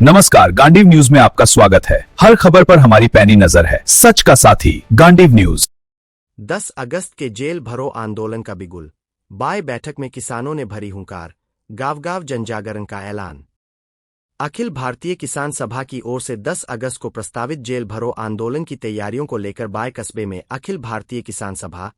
नमस्कार, गांडीव न्यूज में आपका स्वागत है। हर खबर पर हमारी पैनी नजर है, सच का साथी गांडीव न्यूज। 10 अगस्त के जेल भरो आंदोलन का बिगुल। बाय बैठक में किसानों ने भरी हुंकार, गांव-गांव जनजागरण का ऐलान। अखिल भारतीय किसान सभा की ओर से 10 अगस्त को प्रस्तावित जेल भरो आंदोलन की तैयारियों को लेकर बाय कस्बे में अखिल भारतीय किसान सभा,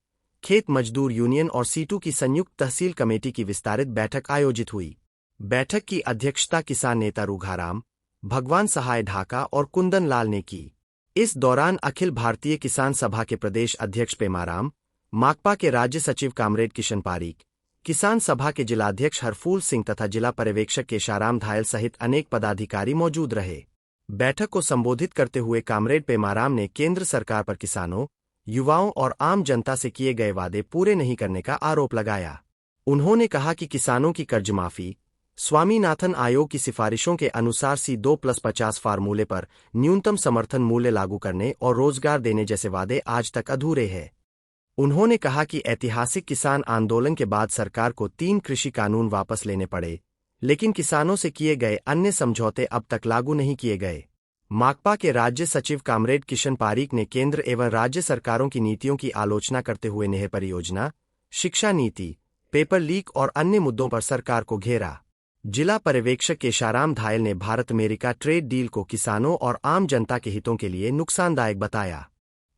खेत मजदूर यूनियन और सीटू की संयुक्त तहसील कमेटी की विस्तारित बैठक आयोजित हुई। बैठक की अध्यक्षता किसान नेता रूघाराम, भगवान सहाय ढाका और कुंदन लाल ने की। इस दौरान अखिल भारतीय किसान सभा के प्रदेश अध्यक्ष पेमाराम, माकपा के राज्य सचिव कामरेड किशन पारीक, किसान सभा के जिलाध्यक्ष हरफूल सिंह तथा जिला पर्यवेक्षक केशाराम धायल सहित अनेक पदाधिकारी मौजूद रहे। बैठक को संबोधित करते हुए कामरेड पेमाराम ने केंद्र सरकार पर किसानों, युवाओं और आम जनता से किए गए वादे पूरे नहीं करने का आरोप लगाया। उन्होंने कहा कि किसानों की कर्ज माफी, स्वामीनाथन आयोग की सिफारिशों के अनुसार C2+50 फार्मूले पर न्यूनतम समर्थन मूल्य लागू करने और रोजगार देने जैसे वादे आज तक अधूरे हैं। उन्होंने कहा कि ऐतिहासिक किसान आंदोलन के बाद सरकार को 3 कृषि कानून वापस लेने पड़े, लेकिन किसानों से किए गए अन्य समझौते अब तक लागू नहीं किए गए। माकपा के राज्य सचिव कामरेड किशन पारीक ने केंद्र एवं राज्य सरकारों की नीतियों की आलोचना करते हुए नहर परियोजना, शिक्षा नीति, पेपर लीक और अन्य मुद्दों पर सरकार को घेरा। जिला पर्यवेक्षक केशाराम धायल ने भारत अमेरिका ट्रेड डील को किसानों और आम जनता के हितों के लिए नुकसानदायक बताया।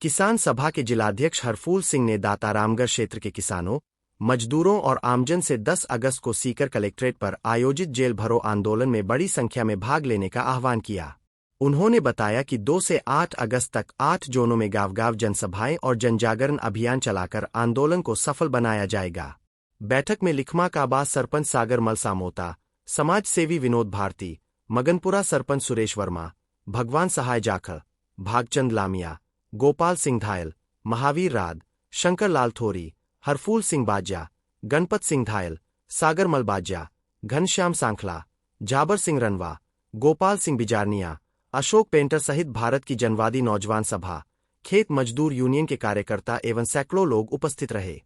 किसान सभा के जिलाध्यक्ष हरफूल सिंह ने दातारामगढ़ क्षेत्र के किसानों, मजदूरों और आमजन से 10 अगस्त को सीकर कलेक्ट्रेट पर आयोजित जेल भरो आंदोलन में बड़ी संख्या में भाग लेने का आह्वान किया। उन्होंने बताया कि 2 से 8 अगस्त तक 8 जोनों में गांव-गांव जनसभाएं और जनजागरण अभियान चलाकर आंदोलन को सफल बनाया जाएगा। बैठक में लिखमा काबा सरपंच सागर मल सामोता, समाज सेवी विनोद भारती, मगनपुरा सरपंच सुरेश वर्मा, भगवान सहाय जाखड़, भागचंद लामिया, गोपाल सिंह धायल, महावीर राद, शंकर लाल थोरी, हरफूल सिंह बाज्या, गणपत सिंह धायल, सागर मल बाज्या, घनश्याम सांखला, जाबर सिंह रनवा, गोपाल सिंह बिजारनिया, अशोक पेंटर सहित भारत की जनवादी नौजवान सभा, खेत मजदूर यूनियन के कार्यकर्ता एवं सैकड़ों लोग उपस्थित रहे।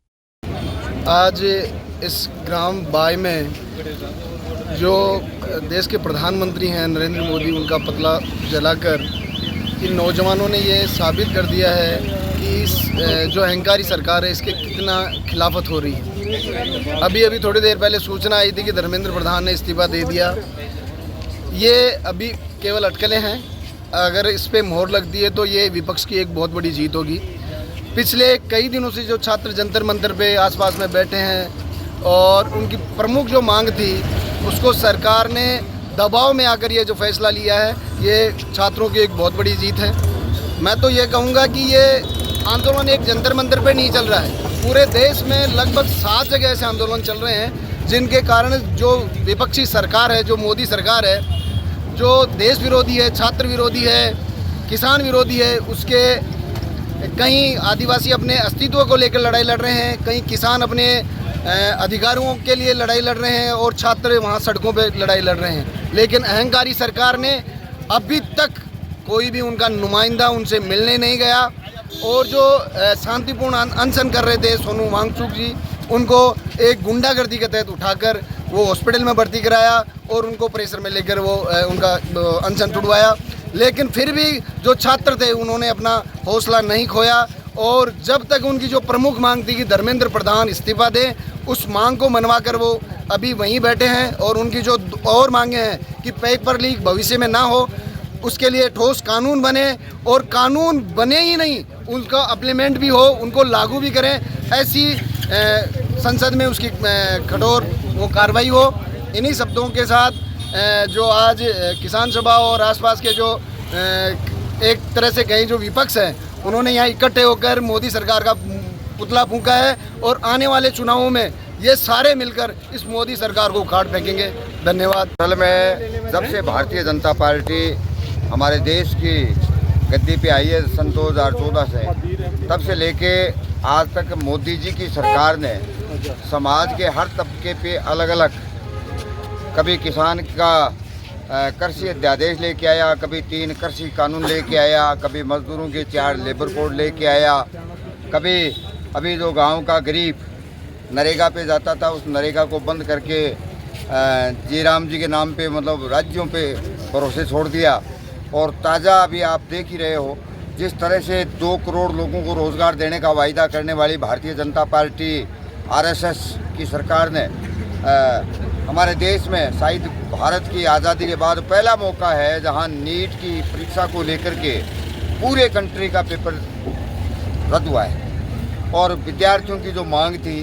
आज इस ग्राम बाय में जो देश के प्रधानमंत्री हैं नरेंद्र मोदी, उनका पुतला जलाकर इन नौजवानों ने ये साबित कर दिया है कि इस जो अहंकारी सरकार है इसके कितना खिलाफत हो रही है। अभी थोड़ी देर पहले सूचना आई थी कि धर्मेंद्र प्रधान ने इस्तीफा दे दिया। ये अभी केवल अटकलें हैं, अगर इस पर मोहर लगती है तो ये विपक्ष की एक बहुत बड़ी जीत होगी। पिछले कई दिनों से जो छात्र जंतर मंतर पे आसपास में बैठे हैं और उनकी प्रमुख जो मांग थी उसको सरकार ने दबाव में आकर ये जो फैसला लिया है, ये छात्रों की एक बहुत बड़ी जीत है। मैं तो ये कहूँगा कि ये आंदोलन एक जंतर मंतर पे नहीं चल रहा है, पूरे देश में लगभग 7 जगह ऐसे आंदोलन चल रहे हैं जिनके कारण जो विपक्षी सरकार है, जो मोदी सरकार है, जो देश विरोधी है, छात्र विरोधी है, किसान विरोधी है, उसके कहीं आदिवासी अपने अस्तित्व को लेकर लड़ाई लड़ रहे हैं, कहीं किसान अपने अधिकारों के लिए लड़ाई लड़ रहे हैं और छात्र वहाँ सड़कों पे लड़ाई लड़ रहे हैं। लेकिन अहंकारी सरकार ने अभी तक कोई भी उनका नुमाइंदा उनसे मिलने नहीं गया और जो शांतिपूर्ण अनशन कर रहे थे सोनू वांगचुक जी, उनको एक गुंडागर्दी के तहत उठाकर वो हॉस्पिटल में भर्ती कराया और उनको प्रेशर में लेकर वो उनका अनशन टुटवाया। लेकिन फिर भी जो छात्र थे उन्होंने अपना हौसला नहीं खोया और जब तक उनकी जो प्रमुख मांग थी कि धर्मेंद्र प्रधान इस्तीफा दें, उस मांग को मनवाकर वो अभी वहीं बैठे हैं। और उनकी जो और मांगे हैं कि पेपर लीक भविष्य में ना हो, उसके लिए ठोस कानून बने और कानून बने ही नहीं, उनका अप्लीमेंट भी हो, उनको लागू भी करें, ऐसी संसद में उसकी कठोर वो कार्रवाई हो। इन्हीं शब्दों के साथ जो आज किसान सभा और आसपास के जो एक तरह से कहीं जो विपक्ष है, उन्होंने यहाँ इकट्ठे होकर मोदी सरकार का पुतला फूंका है और आने वाले चुनावों में ये सारे मिलकर इस मोदी सरकार को उखाड़ फेंकेंगे। धन्यवाद। असल में जब से भारतीय जनता पार्टी हमारे देश की गद्दी पे आई है सन 2014 से, तब से लेके आज तक मोदी जी की सरकार ने समाज के हर तबके पे अलग अलग, कभी किसान का कृषि अध्यादेश लेके आया, कभी 3 कृषि कानून लेके आया, कभी मजदूरों के 4 लेबर कोड लेके आया, कभी अभी जो गांव का गरीब नरेगा पे जाता था उस नरेगा को बंद करके जी राम जी के नाम पे मतलब राज्यों पे भरोसे छोड़ दिया। और ताज़ा अभी आप देख ही रहे हो जिस तरह से 2 करोड़ लोगों को रोज़गार देने का वायदा करने वाली भारतीय जनता पार्टी आरएसएस की सरकार ने हमारे देश में शायद भारत की आज़ादी के बाद पहला मौका है जहां नीट की परीक्षा को लेकर के पूरे कंट्री का पेपर रद्द हुआ है। और विद्यार्थियों की जो मांग थी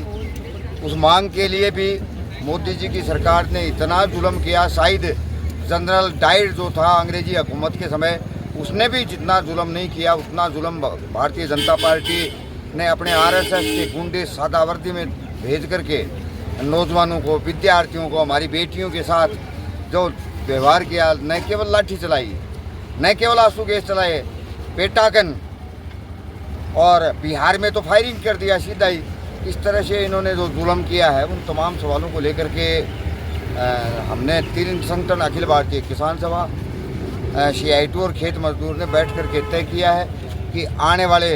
उस मांग के लिए भी मोदी जी की सरकार ने इतना जुल्म किया। शायद जनरल डायर जो था अंग्रेजी हुकूमत के समय उसने भी जितना जुल्म नहीं किया उतना जुल्म भारतीय जनता पार्टी ने अपने आरएसएस के गुंडे सादा वर्दी में भेज करके नौजवानों को, विद्यार्थियों को, हमारी बेटियों के साथ जो व्यवहार किया, न केवल लाठी चलाई, न केवल आंसू गैस चलाए, पेटाकन, और बिहार में तो फायरिंग कर दिया सीधा ही। इस तरह से इन्होंने जो जुल्म किया है उन तमाम सवालों को लेकर के हमने 3 संगठन अखिल भारतीय किसान सभा, CITU और खेत मजदूर ने बैठ कर के तय किया है कि आने वाले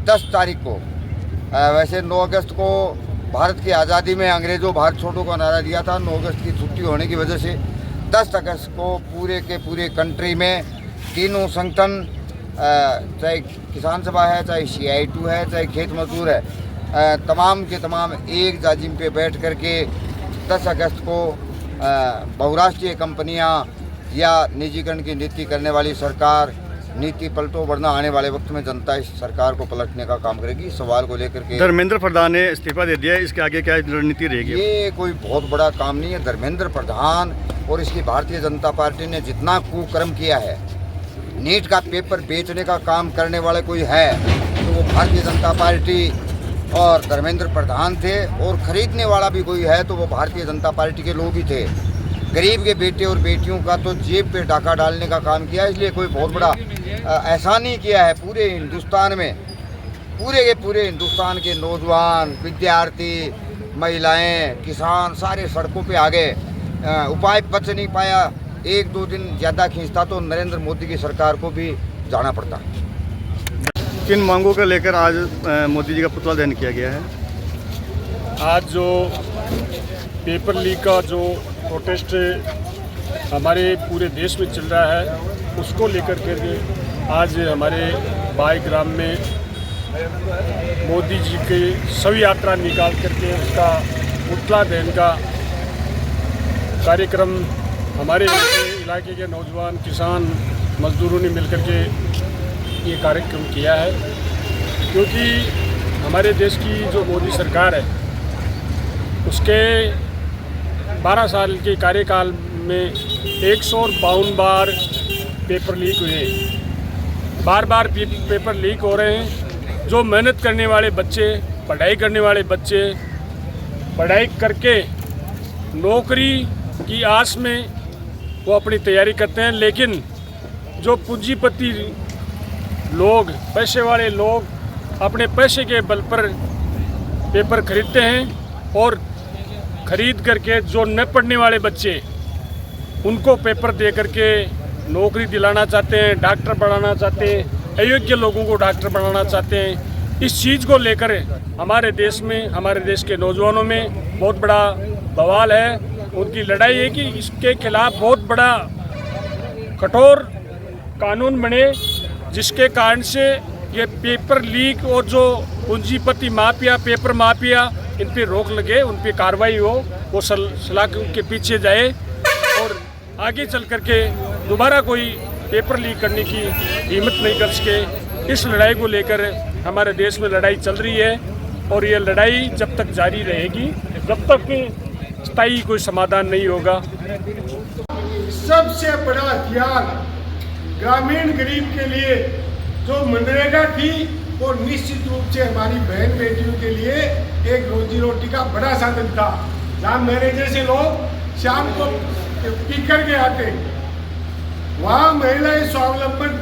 10 तारीख को, वैसे 9 अगस्त को भारत की आज़ादी में अंग्रेज़ों भारत छोड़ो का नारा दिया था, 9 अगस्त की छुट्टी होने की वजह से 10 अगस्त को पूरे के पूरे कंट्री में तीनों संगठन, चाहे किसान सभा है, चाहे CITU है, चाहे खेत मजदूर है, तमाम के तमाम एक जाजिम पे बैठ कर के 10 अगस्त को बहुराष्ट्रीय कंपनियां या निजीकरण की नीति करने वाली सरकार नीति पलटो, वरना आने वाले वक्त में जनता इस सरकार को पलटने का काम करेगी। इस सवाल को लेकर के धर्मेंद्र प्रधान ने इस्तीफा दे दिया है, इसके आगे क्या रणनीति रहेगी? ये कोई बहुत बड़ा काम नहीं है। धर्मेंद्र प्रधान और इसकी भारतीय जनता पार्टी ने जितना कुकर्म किया है, नीट का पेपर बेचने का काम करने वाले कोई है तो वो भारतीय जनता पार्टी और धर्मेंद्र प्रधान थे, और ख़रीदने वाला भी कोई है तो वो भारतीय जनता पार्टी के लोग ही थे। गरीब के बेटे और बेटियों का तो जेब पे डाका डालने का काम किया, इसलिए कोई बहुत बड़ा ऐसा नहीं किया है। पूरे हिंदुस्तान में पूरे हिंदुस्तान के नौजवान, विद्यार्थी, महिलाएं, किसान सारे सड़कों पे आ गए। उपाय बच नहीं पाया, 1-2 दिन ज़्यादा खींचता तो नरेंद्र मोदी की सरकार को भी जाना पड़ता। किन मांगों को लेकर आज मोदी जी का पुतला दहन किया गया है? आज जो पेपर लीक का जो प्रोटेस्ट हमारे पूरे देश में चल रहा है उसको लेकर के आज हमारे बाई ग्राम में मोदी जी के सभी यात्रा निकाल करके उसका पुतला दहन का कार्यक्रम हमारे इलाके के नौजवान, किसान, मजदूरों ने मिलकर के ये कार्यक्रम किया है। क्योंकि हमारे देश की जो मोदी सरकार है उसके 12 साल के कार्यकाल में 152 बार पेपर लीक हुए हैं। बार पेपर लीक हो रहे हैं। जो मेहनत करने वाले बच्चे, पढ़ाई करने वाले बच्चे पढ़ाई करके नौकरी की आस में वो अपनी तैयारी करते हैं, लेकिन जो पूंजीपति लोग, पैसे वाले लोग अपने पैसे के बल पर पेपर खरीदते हैं और ख़रीद करके जो न पढ़ने वाले बच्चे उनको पेपर दे करके नौकरी दिलाना चाहते हैं, डॉक्टर बनाना चाहते हैं, अयोग्य लोगों को डॉक्टर बनाना चाहते हैं। इस चीज़ को लेकर हमारे देश में, हमारे देश के नौजवानों में बहुत बड़ा बवाल है। उनकी लड़ाई है कि इसके खिलाफ बहुत बड़ा कठोर कानून बने जिसके कारण से ये पेपर लीक और जो पूंजीपति माफिया, पेपर माफिया, इन पे रोक लगे, उन पे कार्रवाई हो, वो सलाख के पीछे जाए और आगे चल करके दोबारा कोई पेपर लीक करने की हिम्मत नहीं कर सके। इस लड़ाई को लेकर हमारे देश में लड़ाई चल रही है और ये लड़ाई जब तक जारी रहेगी, जब तक स्थायी कोई समाधान नहीं होगा। सबसे बड़ा हथियार ग्रामीण गरीब के लिए जो मनरेगा थी वो निश्चित रूप से हमारी बहन बेटियों के लिए एक रोजी रोटी का बड़ा साधन था। जहाँ मेरे जैसे लोग शाम को पी कर के आते, वहाँ महिलाएं स्वावलंबन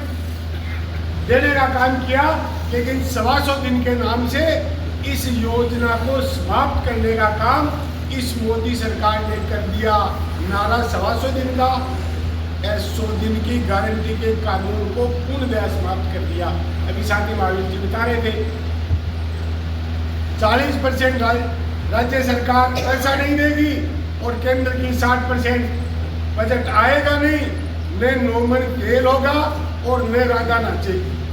देने का काम किया, लेकिन 125 दिन के नाम से इस योजना को समाप्त करने का काम इस मोदी सरकार ने कर दिया। नारा 125 दिन का, 100 दिन की गारंटी के कानून को पूर्णतः समाप्त कर दिया। अभी साथी महावीर जी बता रहे थे 40% राज्य सरकार पैसा नहीं देगी और केंद्र की 60% बजट आएगा नहीं। न नोमन तेल होगा और न राधा नाचेगी।